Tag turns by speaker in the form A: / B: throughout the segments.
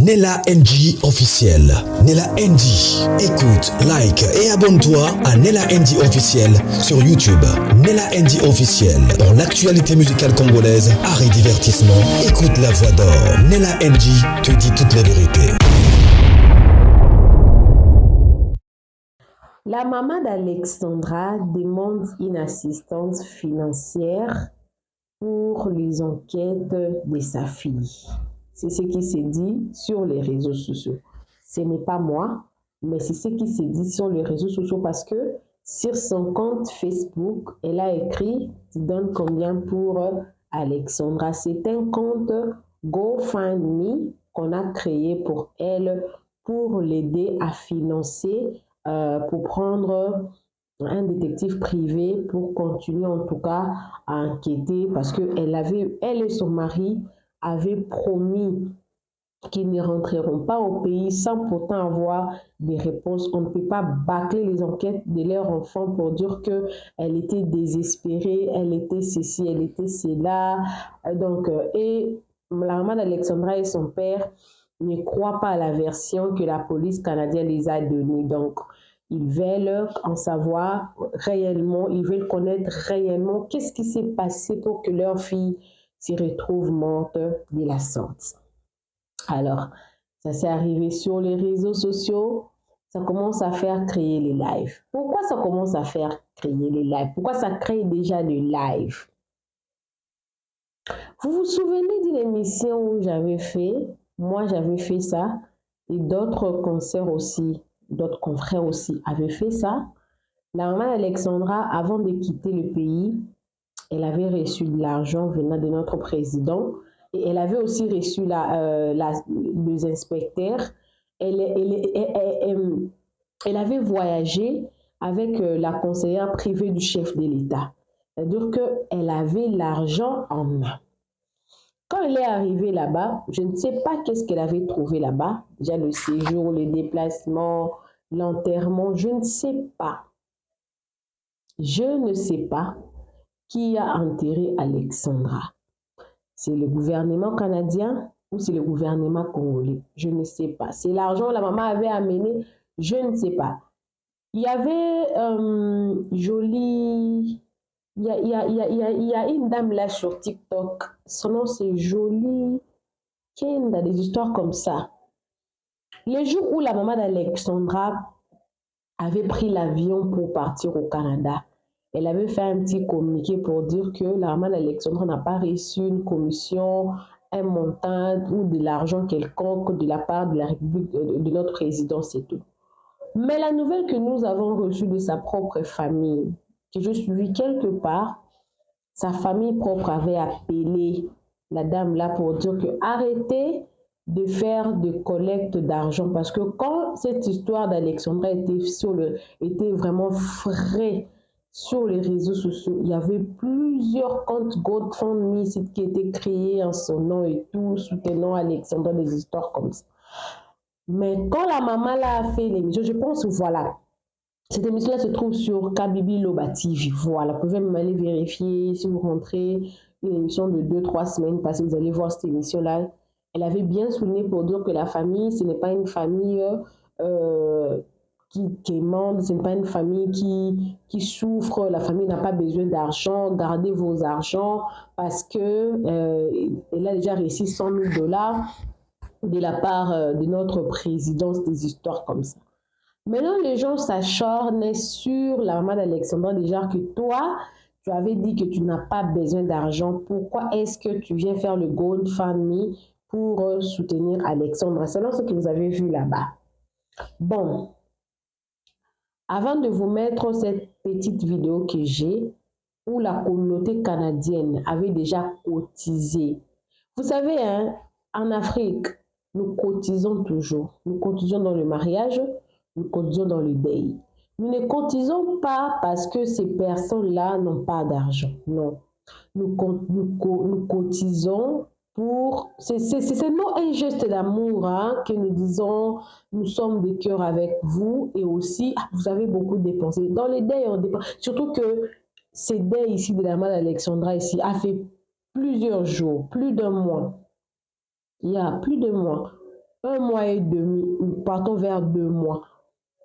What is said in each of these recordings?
A: Nella NG officiel. Nella NG. Écoute, like et abonne-toi à Nella NG officiel sur YouTube. Nella NG officiel. Pour l'actualité musicale congolaise, art et divertissement, écoute la voix d'or. Nella NG te dit toute la vérité.
B: La maman d'Alexandra demande une assistance financière pour les enquêtes de sa fille. C'est ce qui s'est dit sur les réseaux sociaux. Ce n'est pas moi, mais c'est ce qui s'est dit sur les réseaux sociaux parce que sur son compte Facebook, elle a écrit « Tu donnes combien pour Alexandra ?» C'est un compte GoFundMe qu'on a créé pour elle, pour l'aider à financer, pour prendre un détective privé pour continuer en tout cas à enquêter parce que elle et son mari avaient promis qu'ils ne rentreront pas au pays sans pourtant avoir des réponses. On ne peut pas bâcler les enquêtes de leur enfant pour dire qu'elle était désespérée, elle était ceci, elle était cela. Donc, et la maman d'Alexandra et son père ne croient pas à la version que la police canadienne les a donnée. Donc, ils veulent en savoir réellement, ils veulent connaître réellement qu'est-ce qui s'est passé pour que leur fille s'y retrouve morte de la sorte. Alors, ça s'est arrivé sur les réseaux sociaux, ça commence à faire créer les lives. Pourquoi ça commence à faire créer les lives? Pourquoi ça crée déjà des lives? Vous vous souvenez d'une émission où j'avais fait, moi j'avais fait ça, et d'autres concerts aussi, d'autres confrères aussi avaient fait ça. La maman Alexandra, avant de quitter le pays, elle avait reçu de l'argent venant de notre président et elle avait aussi reçu les inspecteurs. Elle avait voyagé avec la conseillère privée du chef de l'État. C'est-à-dire qu'elle avait l'argent en main. Quand elle est arrivée là-bas, je ne sais pas qu'est-ce qu'elle avait trouvé là-bas. Déjà le séjour, le déplacement, l'enterrement, je ne sais pas. Je ne sais pas qui a enterré Alexandra. C'est le gouvernement canadien ou c'est le gouvernement congolais? Je ne sais pas. C'est l'argent que la maman avait amené? Je ne sais pas. Il y avait il y a une dame là sur TikTok. Son nom c'est Jolie Kenda, des histoires comme ça. Le jour où la maman d'Alexandra avait pris l'avion pour partir au Canada, elle avait fait un petit communiqué pour dire que la maman d'Alexandra n'a pas reçu une commission, un montant ou de l'argent quelconque de la part de la République, de notre président, c'est tout. Mais la nouvelle que nous avons reçue de sa propre famille, que je suivis quelque part, sa famille propre avait appelé la dame là pour dire que arrêtez de faire des collectes d'argent parce que quand cette histoire d'Alexandra était vraiment frais sur les réseaux sociaux, il y avait plusieurs comptes GoFundMe qui étaient créés en son nom et tout, soutenant Alexandra, des histoires comme ça. Mais quand la maman là a fait l'émission, je pense, voilà, cette émission-là se trouve sur Kabibi Loba TV. Voilà, vous pouvez même aller vérifier si vous rentrez une émission de 2-3 semaines passées, vous allez voir cette émission-là. Elle avait bien souligné pour dire que la famille, ce n'est pas une famille qui émande, ce n'est pas une famille qui souffre. La famille n'a pas besoin d'argent. Gardez vos argents parce que elle a déjà reçu 100 000 $ de la part de notre présidence, des histoires comme ça. Maintenant, les gens s'acharnent sur la maman d'Alexandra déjà que toi, tu avais dit que tu n'as pas besoin d'argent. Pourquoi est-ce que tu viens faire le GoFundMe pour soutenir Alexandra? C'est ce que vous avez vu là-bas. Bon, avant de vous mettre cette petite vidéo que j'ai, où la communauté canadienne avait déjà cotisé. Vous savez, hein, en Afrique, nous cotisons toujours. Nous cotisons dans le mariage, nous cotisons dans le deuil. Nous ne cotisons pas parce que ces personnes-là n'ont pas d'argent. Non. Nous cotisons pour... C'est seulement un geste d'amour hein, que nous disons, nous sommes de cœur avec vous et aussi, vous avez beaucoup dépensé. Dans les deuils, on dépense. Surtout que ces deuils ici de la maman d'Alexandra ici a fait plusieurs jours, plus d'un mois. Il y a plus de mois. un mois et demi, partons vers 2 mois.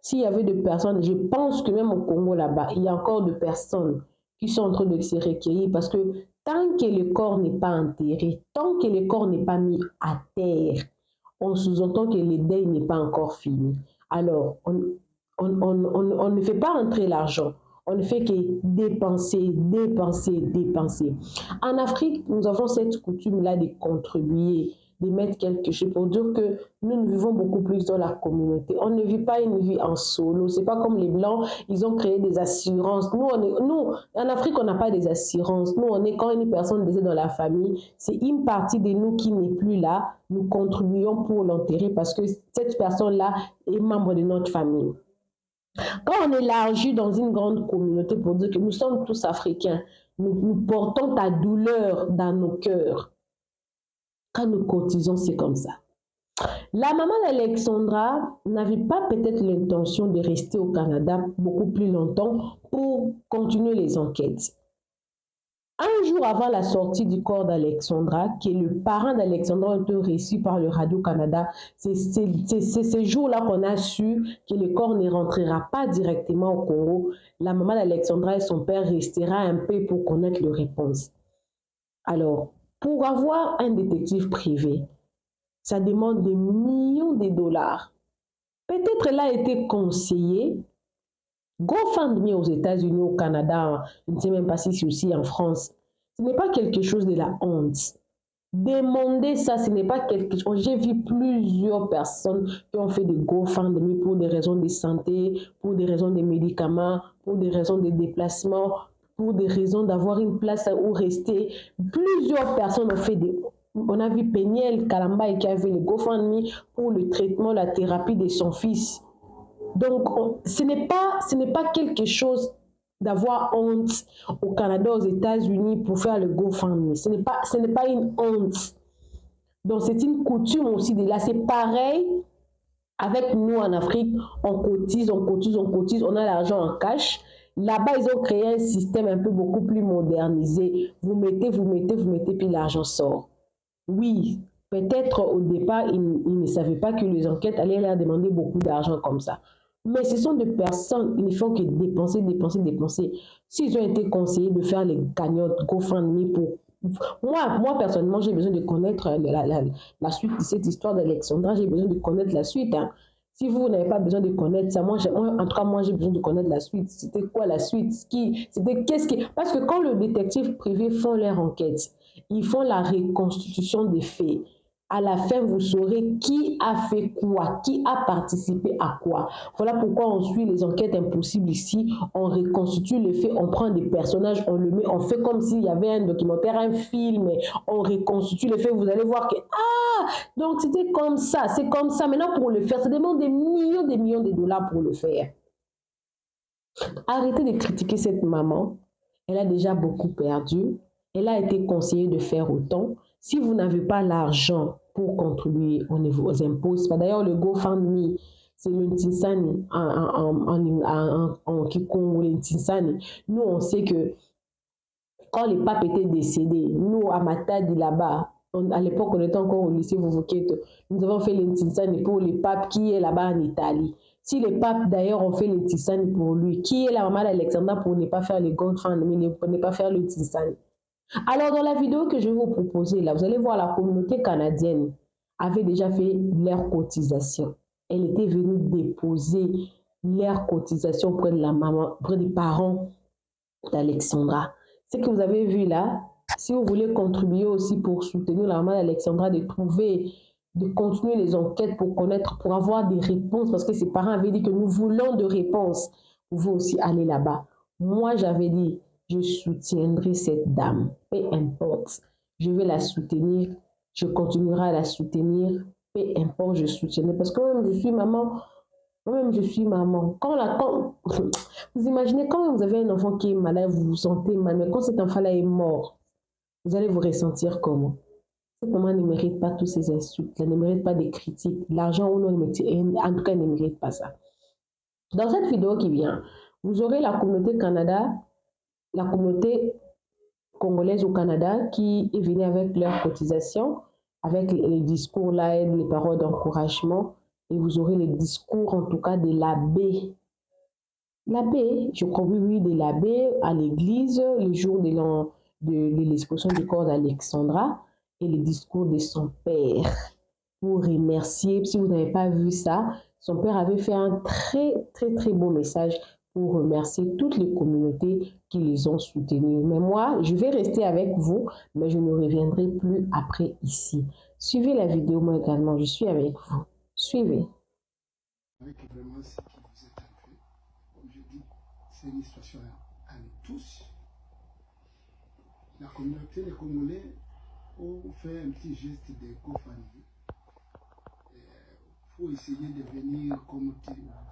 B: S'il y avait des personnes, je pense que même au Congo là-bas, il y a encore des personnes qui sont en train de se recueillir parce que tant que le corps n'est pas enterré, tant que le corps n'est pas mis à terre, on sous-entend que le deuil n'est pas encore fini. Alors, on ne fait pas entrer l'argent. On ne fait que dépenser, dépenser, dépenser. En Afrique, nous avons cette coutume-là de contribuer, de mettre quelque chose pour dire que nous vivons beaucoup plus dans la communauté. On ne vit pas une vie en solo. C'est pas comme les Blancs, ils ont créé des assurances. Nous, en Afrique, on n'a pas des assurances. Nous, on est quand une personne décède dans la famille, c'est une partie de nous qui n'est plus là. Nous contribuons pour l'enterrer parce que cette personne-là est membre de notre famille. Quand on élargit dans une grande communauté pour dire que nous sommes tous africains, nous portons ta douleur dans nos cœurs. Quand nous cotisons, c'est comme ça. La maman d'Alexandra n'avait pas peut-être l'intention de rester au Canada beaucoup plus longtemps pour continuer les enquêtes. Un jour avant la sortie du corps d'Alexandra, qui est le parent d'Alexandra, a été reçu par le Radio-Canada. C'est ce jour-là qu'on a su que le corps ne rentrera pas directement au Congo. La maman d'Alexandra et son père restera un peu pour connaître les réponses. Alors, pour avoir un détective privé, ça demande des millions de dollars. Peut-être elle a été conseillée. GoFundMe aux États-Unis, au Canada, je ne sais même pas si c'est aussi en France. Ce n'est pas quelque chose de la honte. Demander ça, ce n'est pas quelque chose. J'ai vu plusieurs personnes qui ont fait des GoFundMe pour des raisons de santé, pour des raisons de médicaments, pour des raisons de déplacement, pour des raisons d'avoir une place où rester. Plusieurs personnes ont fait des... On a vu Peniel Kalamba qui avait le GoFundMe pour le traitement, la thérapie de son fils. Donc, ce n'est pas quelque chose d'avoir honte au Canada, aux États-Unis pour faire le GoFundMe. Ce n'est pas une honte. Donc, c'est une coutume aussi de là. C'est pareil avec nous en Afrique. On cotise, on cotise, on cotise. On a l'argent en cash. Là-bas, ils ont créé un système un peu beaucoup plus modernisé. Vous mettez, puis l'argent sort. Oui, peut-être au départ, ils ne savaient pas que les enquêtes allaient leur demander beaucoup d'argent comme ça. Mais ce sont des personnes, ils ne font que dépenser, dépenser, dépenser. S'ils ont été conseillés de faire les cagnottes, GoFundMe pour... Moi, personnellement, j'ai besoin de connaître la suite de cette histoire d'Alexandra. J'ai besoin de connaître la suite. Hein. Si vous n'avez pas besoin de connaître ça, en tout cas, moi, j'ai besoin de connaître la suite. C'était quoi la suite? Parce que quand le détective privé font leur enquête, ils font la reconstitution des faits. À la fin, vous saurez qui a fait quoi, qui a participé à quoi. Voilà pourquoi on suit les enquêtes impossibles ici. On reconstitue les faits, on prend des personnages, on le met, on fait comme s'il y avait un documentaire, un film, on reconstitue les faits. Vous allez voir que, donc c'était comme ça, c'est comme ça. Maintenant, pour le faire, ça demande des millions de dollars pour le faire. Arrêtez de critiquer cette maman. Elle a déjà beaucoup perdu. Elle a été conseillée de faire autant. Si vous n'avez pas l'argent pour contribuer, on ne vous impose pas. D'ailleurs, le GoFundMe, c'est le Ntinsani en Kikongo, le Ntinsani. Nous, on sait que quand les papes étaient décédés, nous, à Matadi, là-bas, à l'époque, on était encore au lycée Vovoketo, nous avons fait le Ntinsani pour les papes qui est là-bas en Italie. Si les papes, d'ailleurs, ont fait le Ntinsani pour lui, qui est la maman d'Alexandra pour ne pas faire le GoFundMe, pour ne pas faire le Ntinsani? Alors, dans la vidéo que je vais vous proposer, là, vous allez voir la communauté canadienne avait déjà fait leur cotisation. Elle était venue déposer leur cotisation auprès de la maman, auprès des parents d'Alexandra. Ce que vous avez vu là, si vous voulez contribuer aussi pour soutenir la maman d'Alexandra, de continuer les enquêtes pour connaître, pour avoir des réponses, parce que ses parents avaient dit que nous voulons de réponses, vous pouvez aussi aller là-bas. Moi, j'avais dit, je soutiendrai cette dame, peu importe, je vais la soutenir, je continuerai à la soutenir, peu importe, je soutiendrai, parce que moi-même, je suis maman, vous imaginez, quand vous avez un enfant qui est malade, vous vous sentez mal, mais quand cet enfant-là est mort, vous allez vous ressentir comment? Cette maman ne mérite pas tous ces insultes, elle ne mérite pas des critiques, l'argent ou non, en tout cas, elle ne mérite pas ça. Dans cette vidéo qui vient, vous aurez la communauté Canada, la communauté congolaise au Canada qui est venue avec leur cotisation. avec les discours là et les paroles d'encouragement. Et vous aurez les discours, en tout cas, de l'abbé. L'abbé, je crois, oui, oui, de l'abbé à l'église, le jour de l'exposition du corps d'Alexandra, et le discours de son père pour remercier. Si vous n'avez pas vu ça, son père avait fait un très, très, très beau message pour remercier toutes les communautés qui les ont soutenus. Mais moi, je vais rester avec vous, mais je ne reviendrai plus après ici. Suivez la vidéo, moi également, je suis avec vous. Suivez.
C: Avec vraiment ce qui vous est arrivé, comme je dis, c'est une situation à nous tous. La communauté des Congolais ont fait un petit geste de GoFundMe pour essayer de venir, comme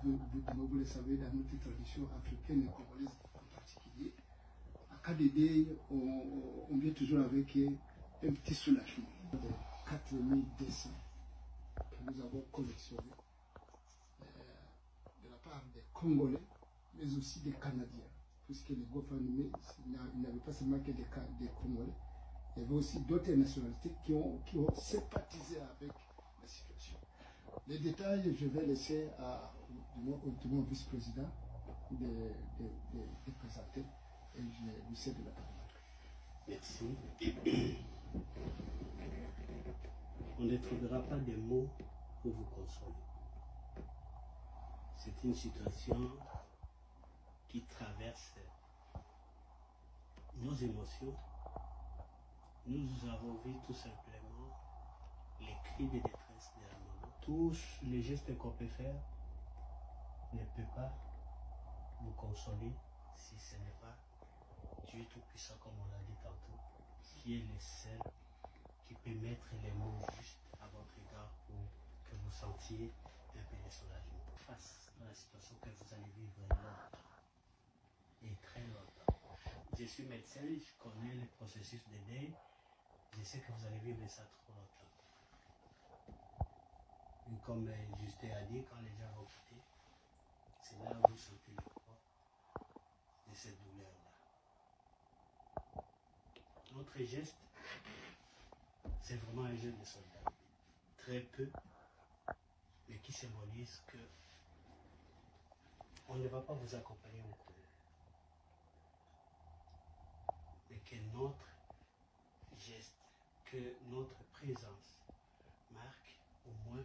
C: vous le savez, dans notre tradition africaine et congolaise en particulier. À cas d'aider, on vient toujours avec un petit soulagement de 4200 que nous avons collectionné de la part des Congolais, mais aussi des Canadiens. Puisque les GoFundMe, il n'y avait pas seulement que des Congolais, il y avait aussi d'autres nationalités qui ont sympathisé avec la situation. Les détails, je vais laisser au mon vice-président de présenter et je lui cède la parole.
D: Merci. On ne trouvera pas de mots pour vous consoler. C'est une situation qui traverse nos émotions. Nous avons vu tout simplement les cris de détresse de la maman. Tous les gestes qu'on peut faire ne peuvent pas vous consoler si ce n'est pas Dieu Tout-Puissant, comme on l'a dit tantôt, qui est le seul qui peut mettre les mots justes à votre égard pour que vous sentiez un peu de soulagement face à la situation que vous allez vivre longtemps et très longtemps. Je suis médecin, je connais le processus de deuil, je sais que vous allez vivre ça trop longtemps. Et comme Justin a dit, quand les gens vont quitter, c'est là où vous sentez le poids de cette douleur-là. Notre geste, c'est vraiment un geste de solidarité. Très peu, mais qui symbolise que on ne va pas vous accompagner au cours, mais que notre geste, que notre présence marque au moins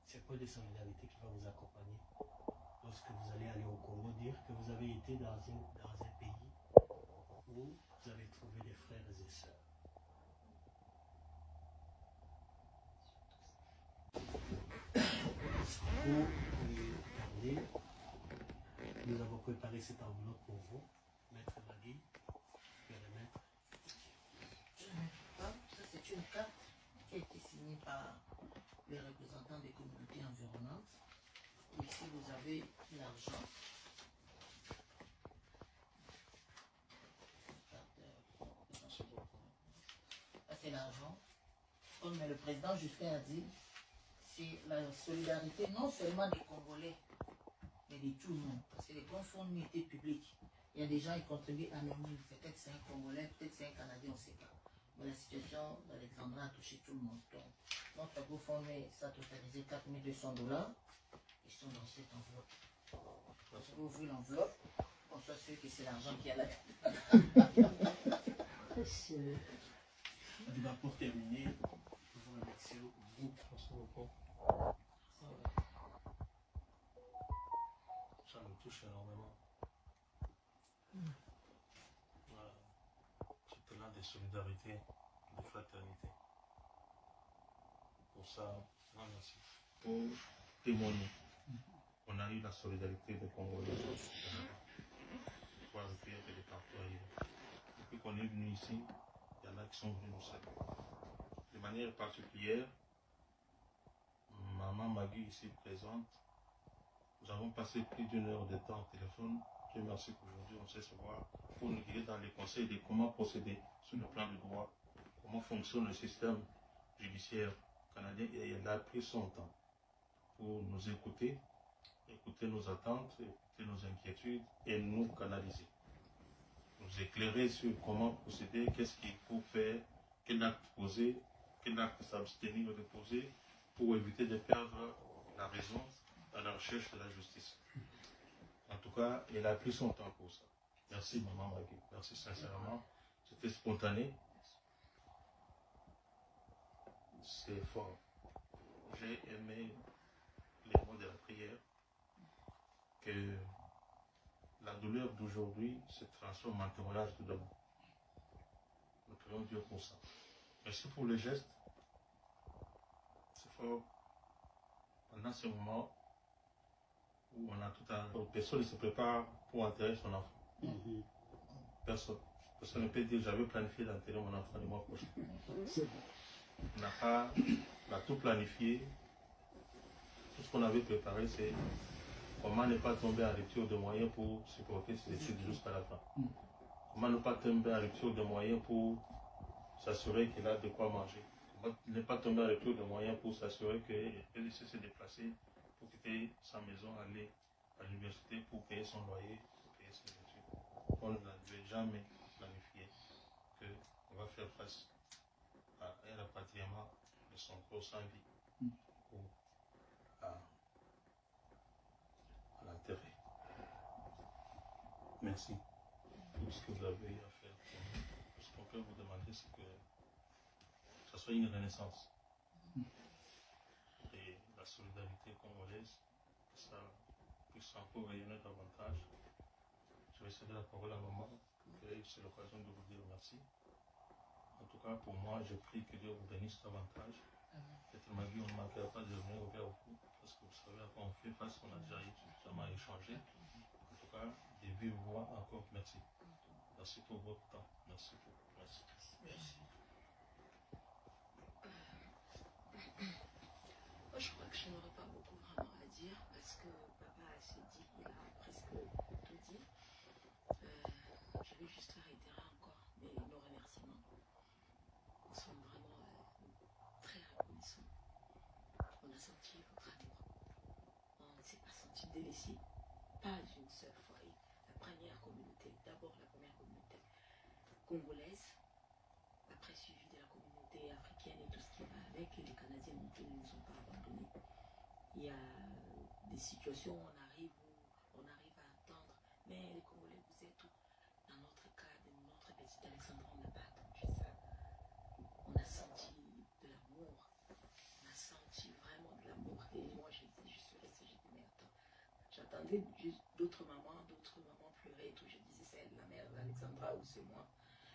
D: ce point de solidarité qui va vous accompagner lorsque vous allez aller au Congo, dire que vous avez été dans un pays où vous avez trouvé des frères et sœurs. Pour garder, nous avons préparé cette enveloppe pour vous. Maître Magui, je vais remettre.
E: Ça, c'est une carte qui a été signée par les représentants des communautés environnantes. Ici, vous avez l'argent. Ça, c'est l'argent. Comme le président Justin a dit, c'est la solidarité non seulement des Congolais, mais de tout le monde. Parce que les GoFundMe étaient publics. Il y a des gens qui contribuent anonymes. Peut-être c'est un Congolais, peut-être c'est un Canadien, on ne sait pas. Mais la situation d'Alexandra a touché tout le monde. Donc, notre GoFundMe, ça a totalisé $4200. Ils sont dans cette enveloppe. Vous ouvrez l'enveloppe, on soit sûr que c'est l'argent qui est là.
D: Pour terminer, je vous remercie beaucoup. Merci beaucoup. Ça me touche énormément. Voilà. C'est plein de solidarité, de fraternité. Pour ça, merci. Pour témoigner, on a eu la solidarité des Congolais. Pour recueillir que les partout ailleurs. Depuis qu'on est venu ici, il y en a qui sont venus nous saluer. De manière particulière, maman Magui ici présente, nous avons passé plus d'1 heure de temps au téléphone. Dieu merci qu'aujourd'hui on sait se voir pour nous guider dans les conseils de comment procéder sur le plan du droit, comment fonctionne le système judiciaire canadien. Et elle a pris son temps pour nous écouter, écouter nos attentes, écouter nos inquiétudes et nous canaliser. Nous éclairer sur comment procéder, qu'est-ce qu'il faut faire, quel acte poser
F: qu'elle n'a qu'à s'abstenir de déposer pour éviter de perdre la raison à la recherche de la justice. En tout cas, elle a pris son temps pour ça. Merci, maman Maggie. Merci sincèrement. C'était spontané. C'est fort. J'ai aimé les mots de la prière. Que la douleur d'aujourd'hui se transforme en témoignage de demain. Nous prions Dieu pour ça. Merci pour le geste. C'est fort. Pendant ce moment où on a tout un... Personne ne se prépare pour enterrer son enfant. Personne. Personne ne peut dire j'avais planifié d'enterrer mon enfant le mois prochain. On n'a pas... On a tout planifié. Tout ce qu'on avait préparé, c'est comment ne pas tomber en rupture de moyens pour supporter ses études jusqu'à la fin. Comment ne pas tomber en rupture de moyens pour s'assurer qu'il a de quoi manger. Comment ne pas tomber en rupture de moyens pour s'assurer qu'il peut se déplacer pour quitter sa maison, aller à l'université pour payer son loyer, pour payer ses études. On n'avait jamais planifié qu'on va faire face à un rapatriement de son corps sans vie ou à l'enterrer. Merci pour ce que vous avez à faire. Ce qu'on peut vous demander, c'est que ça soit une renaissance. Et la solidarité congolaise, que ça puisse encore rayonner davantage. Je vais céder la parole à maman, et c'est l'occasion de vous dire merci. En tout cas, pour moi, je prie que Dieu vous bénisse davantage. Peut-être Maggie, on ne manquera pas de venir vers vous, parce que vous savez à quoi on fait face, on a déjà suffisamment échangé. En tout cas, de vive voix, encore merci. Merci pour votre temps. Merci pour vous. Merci.
G: Moi, je crois que je n'aurais pas beaucoup vraiment à dire parce que papa s'est dit, il a presque tout dit. Je vais juste réitérer encore nos remerciements. Nous sommes vraiment très reconnaissants. On a senti votre amour. On ne s'est pas senti délaissé. Pas une seule fois. La première communauté, d'abord la première communauté congolaise, après suivi de la communauté africaine et tout ce qui va avec, et les Canadiens non plus ne nous ont pas abandonnés. Il y a des situations où on arrive à attendre, mais les Congolais, vous êtes où? Dans notre cas, de notre petite Alexandra, on n'a pas attendu ça. On a senti de l'amour, on a senti vraiment de l'amour. Et moi, je suis restée, j'ai dit, mais attends, j'attendais juste d'autres mamans pleurer et tout. Je disais, c'est elle, la mère d'Alexandra, ou c'est moi.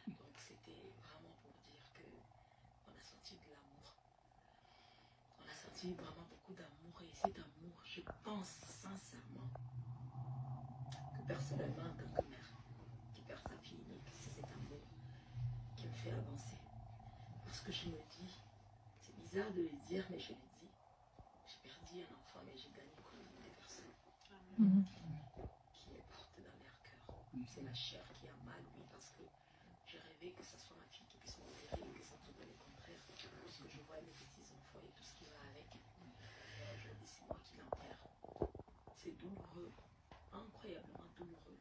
G: Donc c'était vraiment pour dire qu'on a senti de l'amour. On a senti vraiment beaucoup d'amour. Et cet amour, je pense sincèrement que personnellement, en tant que mère qui perd sa fille unique, c'est cet amour qui me fait avancer. Parce que je me dis, c'est bizarre de le dire, mais je le dis, j'ai perdu un enfant, mais j'ai gagné combien de personnes qui est portée dans leur cœur. C'est ma chair qui a mal, oui, parce que je rêvais que ce soit ma fille qui puisse m'enterrer et que ça tombe le contraire. Parce que je vois mes petits-enfants et tout ce qui va avec. Je dis, c'est moi qui l'enterre. C'est douloureux, incroyablement douloureux.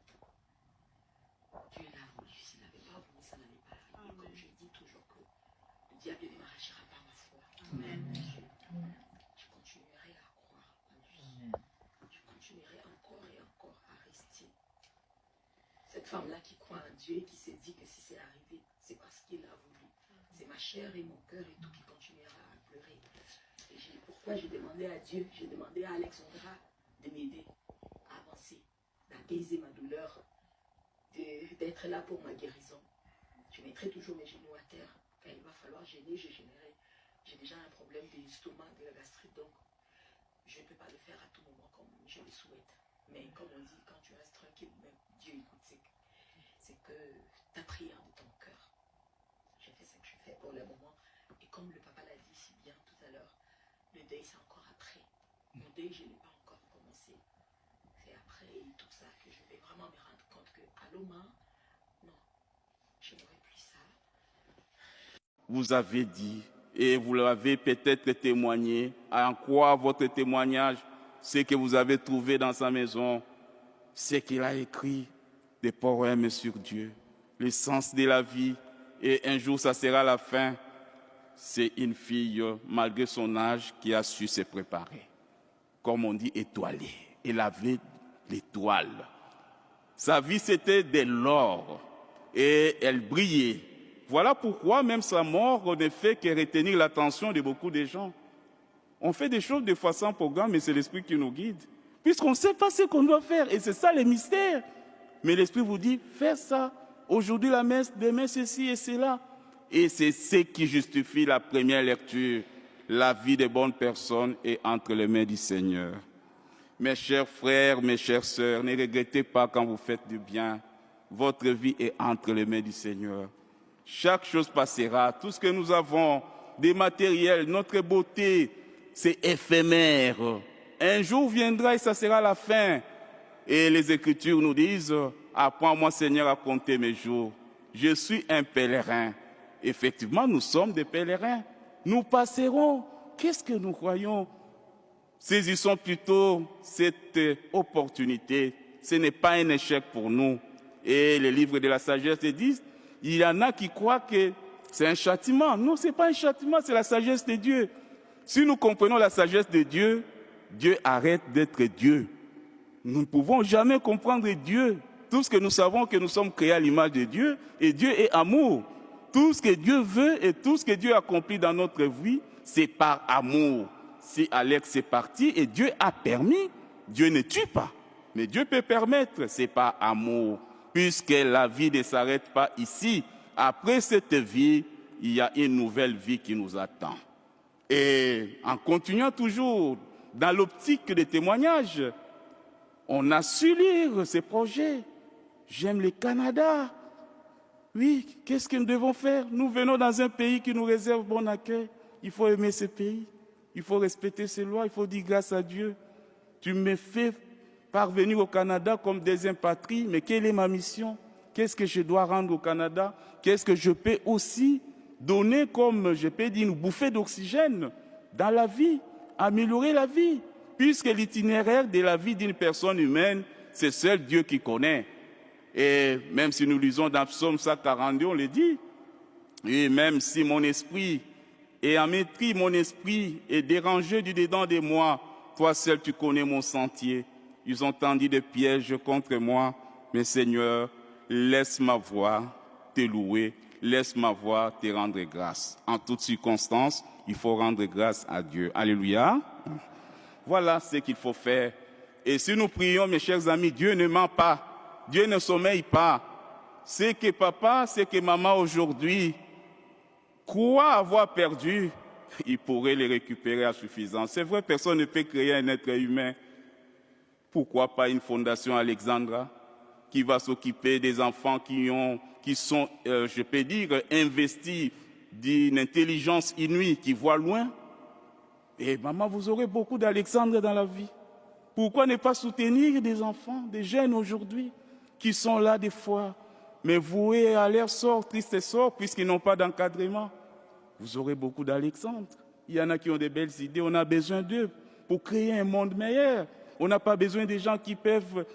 G: Dieu l'a voulu, s'il n'avait pas voulu, ça n'allait pas arriver. Comme je dis toujours que le diable ne m'arrachera pas ma foi. Amen. Je continuerai à croire en lui. Je continuerai encore et encore à rester. Cette femme-là qui croit en Dieu et qui se dit que si c'est arrivé, c'est parce qu'il a voulu. C'est ma chair et mon cœur et tout qui continuera à pleurer. Et pourquoi j'ai demandé à Dieu, j'ai demandé à Alexandra de m'aider à avancer, d'apaiser ma douleur, d'être là pour ma guérison. Je mettrai toujours mes genoux à terre. Quand il va falloir gêner, je gênerai. J'ai déjà un problème d'estomac, de la gastrite, donc je ne peux pas le faire à tout moment comme je le souhaite. Mais comme on dit, quand tu restes tranquille, même Dieu écoute, c'est que ta prière de ton cœur. Je fais ce que je fais pour le moment. Et comme le papa l'a dit si bien tout à l'heure, le deuil c'est encore après. Mon deuil, je ne l'ai pas encore commencé. C'est après tout ça que je vais vraiment me rendre compte que à l'Oma, non, je n'aurai plus ça.
H: Vous avez dit, et vous l'avez peut-être témoigné, en quoi votre témoignage, ce que vous avez trouvé dans sa maison, c'est qu'il a écrit des poèmes sur Dieu, le sens de la vie, et un jour ça sera la fin. c'est une fille, malgré son âge, qui a su se préparer. Comme on dit, étoilée. Elle avait l'étoile. Sa vie, c'était de l'or. Et elle brillait. Voilà pourquoi même sa mort ne fait que retenir l'attention de beaucoup de gens. On fait des choses des fois sans programme, mais c'est l'Esprit qui nous guide. Puisqu'on ne sait pas ce qu'on doit faire. Et c'est ça le mystère. Mais l'Esprit vous dit, fais ça. Aujourd'hui la messe, demain ceci et cela. Et c'est ce qui justifie la première lecture. La vie des bonnes personnes est entre les mains du Seigneur. Mes chers frères, mes chères sœurs, ne regrettez pas quand vous faites du bien. Votre vie est entre les mains du Seigneur. Chaque chose passera. Tout ce que nous avons, des matériels, notre beauté, c'est éphémère. Un jour viendra et ça sera la fin. Et les Écritures nous disent, apprends-moi Seigneur à compter mes jours. Je suis un pèlerin. Effectivement, nous sommes des pèlerins. Nous passerons. Qu'est-ce que nous croyons? Saisissons plutôt cette opportunité. Ce n'est pas un échec pour nous. Et les livres de la sagesse disent, il y en a qui croient que c'est un châtiment. Non, ce n'est pas un châtiment, c'est la sagesse de Dieu. Si nous comprenons la sagesse de Dieu, Dieu arrête d'être Dieu. Nous ne pouvons jamais comprendre Dieu. Tout ce que nous savons, que nous sommes créés à l'image de Dieu, et Dieu est amour. Tout ce que Dieu veut et tout ce que Dieu accomplit dans notre vie, c'est par amour. Si Alex est parti et Dieu a permis, Dieu ne tue pas. Mais Dieu peut permettre, c'est par amour. Puisque la vie ne s'arrête pas ici. Après cette vie, il y a une nouvelle vie qui nous attend. Et en continuant toujours dans l'optique des témoignages, on a su lire ces projets. J'aime le Canada. Oui, qu'est-ce que nous devons faire? Nous venons dans un pays qui nous réserve bon accueil. Il faut aimer ce pays. Il faut respecter ses lois. Il faut dire grâce à Dieu. Tu me fais parvenir au Canada comme deuxième patrie, mais quelle est ma mission? Qu'est-ce que je dois rendre au Canada? Qu'est-ce que je peux aussi donner comme, je peux dire, une bouffée d'oxygène dans la vie, améliorer la vie? Puisque l'itinéraire de la vie d'une personne humaine, c'est seul Dieu qui connaît. Et même si nous lisons dans Psaume 142, on le dit, et même si mon esprit est en maîtrise, mon esprit est dérangé du dedans de moi, toi seul tu connais mon sentier. Ils ont tendu des pièges contre moi, mais Seigneur, laisse ma voix te louer, laisse ma voix te rendre grâce. En toutes circonstances, il faut rendre grâce à Dieu. Alléluia. Voilà ce qu'il faut faire. Et si nous prions, mes chers amis, Dieu ne ment pas. Dieu ne sommeille pas. C'est que papa, c'est que maman aujourd'hui croit avoir perdu, il pourrait les récupérer à suffisance. C'est vrai, personne ne peut créer un être humain. Pourquoi pas une fondation Alexandra qui va s'occuper des enfants qui sont, je peux dire, investis d'une intelligence inouïe, qui voit loin? Et maman, vous aurez beaucoup d'Alexandre dans la vie. Pourquoi ne pas soutenir des enfants, des jeunes aujourd'hui, qui sont là des fois, mais voués à leur sort, triste sort, puisqu'ils n'ont pas d'encadrement? Vous aurez beaucoup d'Alexandre. Il y en a qui ont des belles idées, on a besoin d'eux pour créer un monde meilleur. On n'a pas besoin des gens qui peuvent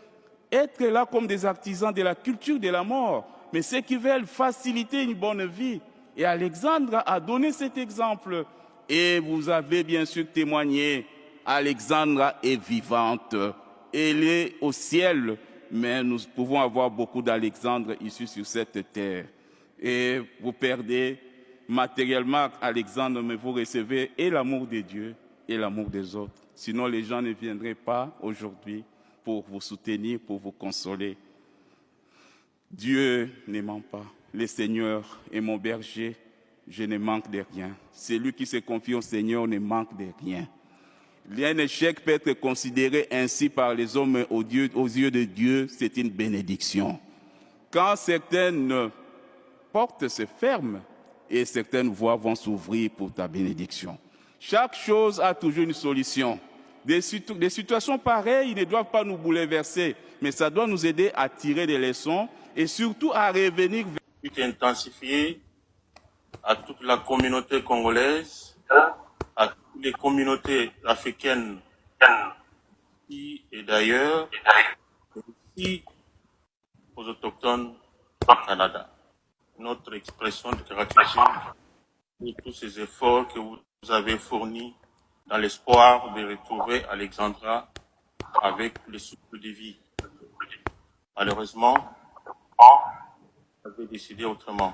H: être là comme des artisans de la culture de la mort, mais ceux qui veulent faciliter une bonne vie. Et Alexandre a donné cet exemple. Et vous avez bien sûr témoigné, Alexandra est vivante. Elle est au ciel, mais nous pouvons avoir beaucoup d'Alexandre ici sur cette terre. Et vous perdez matériellement Alexandre, mais vous recevez et l'amour de Dieu et l'amour des autres. Sinon, les gens ne viendraient pas aujourd'hui pour vous soutenir, pour vous consoler. Dieu ne ment pas. Le Seigneur est mon berger. Je ne manque de rien. Celui qui se confie au Seigneur ne manque de rien. Un échec peut être considéré ainsi par les hommes, mais aux yeux de Dieu, c'est une bénédiction. Quand certaines portes se ferment et certaines voies vont s'ouvrir pour ta bénédiction. Chaque chose a toujours une solution. Des situations pareilles ne doivent pas nous bouleverser, mais ça doit nous aider à tirer des leçons et surtout à revenir vers...
F: Intensifier à toute la communauté congolaise, à toutes les communautés africaines et d'ailleurs, aussi aux autochtones du Canada. Notre expression de gratitude pour tous ces efforts que vous avez fournis dans l'espoir de retrouver Alexandra avec le souffle de vie. Malheureusement, vous avez décidé autrement.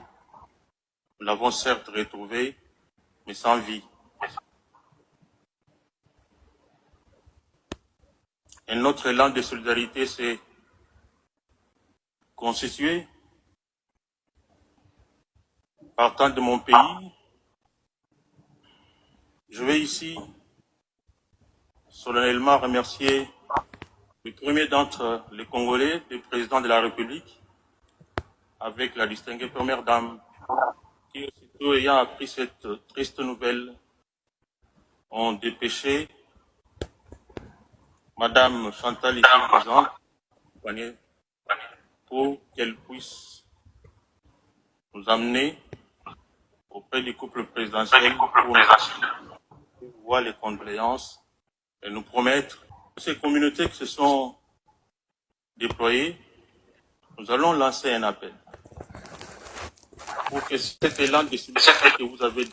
F: Nous l'avons certes retrouvée, mais sans vie. Un autre élan de solidarité s'est constitué. Partant de mon pays, je vais ici solennellement remercier le premier d'entre les Congolais, le président de la République, avec la distinguée première dame, qui aussitôt ayant appris cette triste nouvelle, ont dépêché Madame Chantal ici présente, pour qu'elle puisse nous amener auprès du couple présidentiel pour voir les condoléances et nous promettre que ces communautés qui se sont déployées, nous allons lancer un appel pour que cet élan de solidarité que vous avez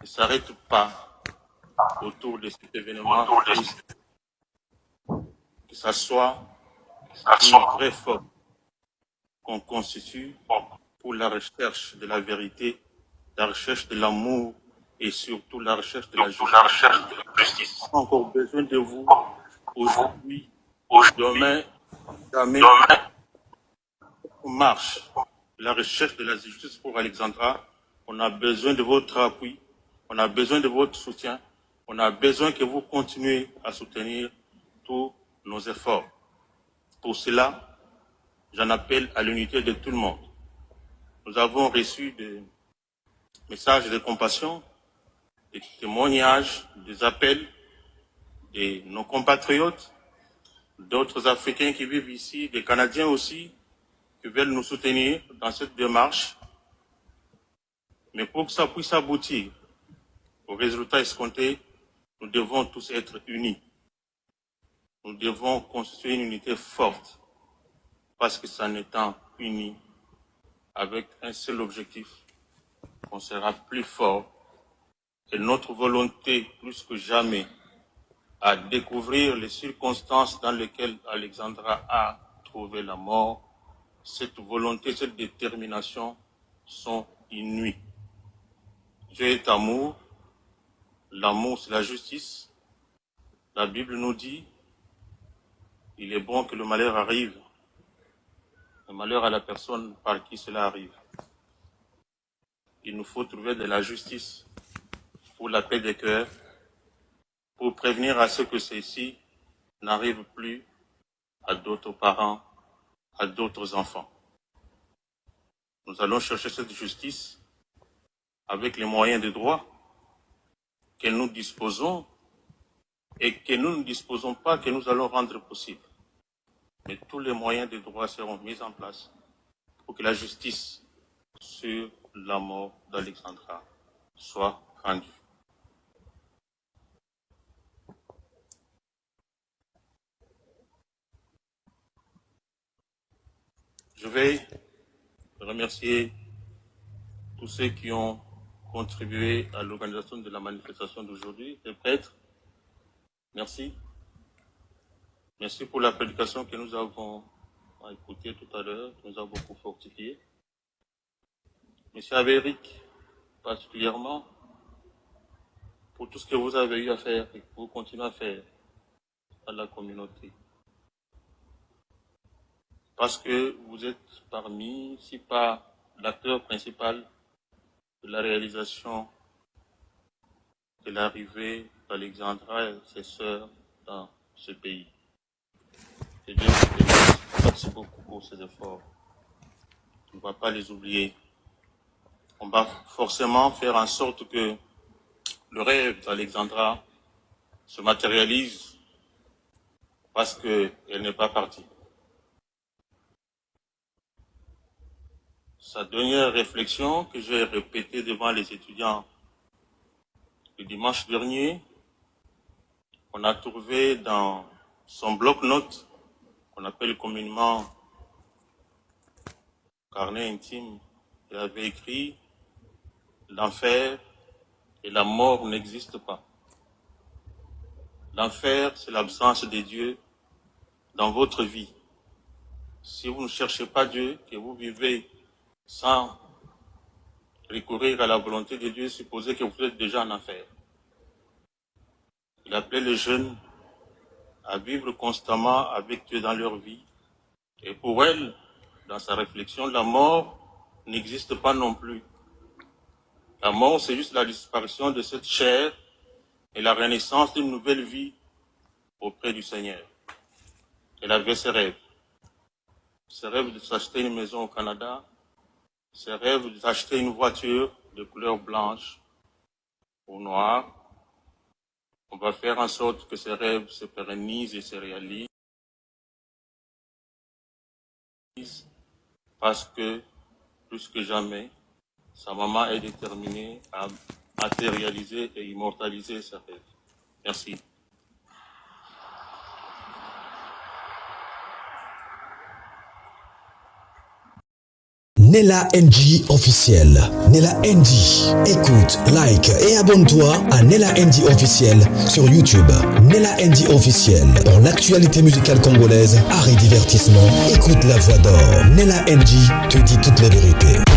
F: ne s'arrête pas autour de cet événement, que ça soit une vraie force qu'on constitue pour la recherche de la vérité, la recherche de l'amour et surtout la recherche de la justice. On a encore besoin de vous aujourd'hui, demain, jamais. On marche. La recherche de la justice pour Alexandra, on a besoin de votre appui, on a besoin de votre soutien, on a besoin que vous continuez à soutenir tous nos efforts. Pour cela, j'en appelle à l'unité de tout le monde. Nous avons reçu des messages de compassion, des témoignages, des appels de nos compatriotes, d'autres Africains qui vivent ici, des Canadiens aussi, qui veulent nous soutenir dans cette démarche. Mais pour que ça puisse aboutir au résultat escompté, nous devons tous être unis. Nous devons constituer une unité forte, parce que c'est en étant unis avec un seul objectif qu'on sera plus fort et notre volonté, plus que jamais, à découvrir les circonstances dans lesquelles Alexandra a trouvé la mort, cette volonté, cette détermination sont inouïes. Dieu est amour, l'amour c'est la justice. La Bible nous dit, il est bon que le malheur arrive. Le malheur à la personne par qui cela arrive. Il nous faut trouver de la justice pour la paix des cœurs, pour prévenir à ce que ceci n'arrive plus à d'autres parents, à d'autres enfants. Nous allons chercher cette justice avec les moyens de droit que nous disposons et que nous ne disposons pas, que nous allons rendre possible. Mais tous les moyens de droit seront mis en place pour que la justice sur la mort d'Alexandra soit rendue. Je vais remercier tous ceux qui ont contribué à l'organisation de la manifestation d'aujourd'hui. Les prêtres, merci. Merci pour la prédication que nous avons écoutée tout à l'heure, qui nous a beaucoup fortifié. Monsieur Avéric, particulièrement, pour tout ce que vous avez eu à faire et que vous continuez à faire à la communauté. Parce que vous êtes parmi, si pas l'acteur principal de la réalisation de l'arrivée d'Alexandra et ses sœurs dans ce pays. Et Dieu vous bénisse. Merci beaucoup pour ces efforts. On ne va pas les oublier. On va forcément faire en sorte que le rêve d'Alexandra se matérialise parce qu'elle n'est pas partie. Sa dernière réflexion que j'ai répétée devant les étudiants le dimanche dernier, on a trouvé dans son bloc-notes, qu'on appelle communément carnet intime, il avait écrit l'enfer et la mort n'existent pas. L'enfer, c'est l'absence de Dieu dans votre vie. Si vous ne cherchez pas Dieu, que vous vivez sans recourir à la volonté de Dieu, supposez que vous êtes déjà en enfer. Il appelait les jeunes à vivre constamment avec Dieu dans leur vie. Et pour elle, dans sa réflexion, la mort n'existe pas non plus. La mort, c'est juste la disparition de cette chair et la renaissance d'une nouvelle vie auprès du Seigneur. Elle avait ses rêves. Ses rêves de s'acheter une maison au Canada, ses rêves de s'acheter une voiture de couleur blanche ou noire. On va faire en sorte que ces rêves se pérennisent et se réalisent. Parce que, plus que jamais, sa maman est déterminée à matérialiser et immortaliser ses rêves. Merci.
A: Nella NG officiel. Nella NG. Écoute, like et abonne-toi à Nella NG officiel sur YouTube. Nella NG officiel. Pour l'actualité musicale congolaise, art et divertissement, écoute la voix d'or. Nella NG te dit toutes les vérités.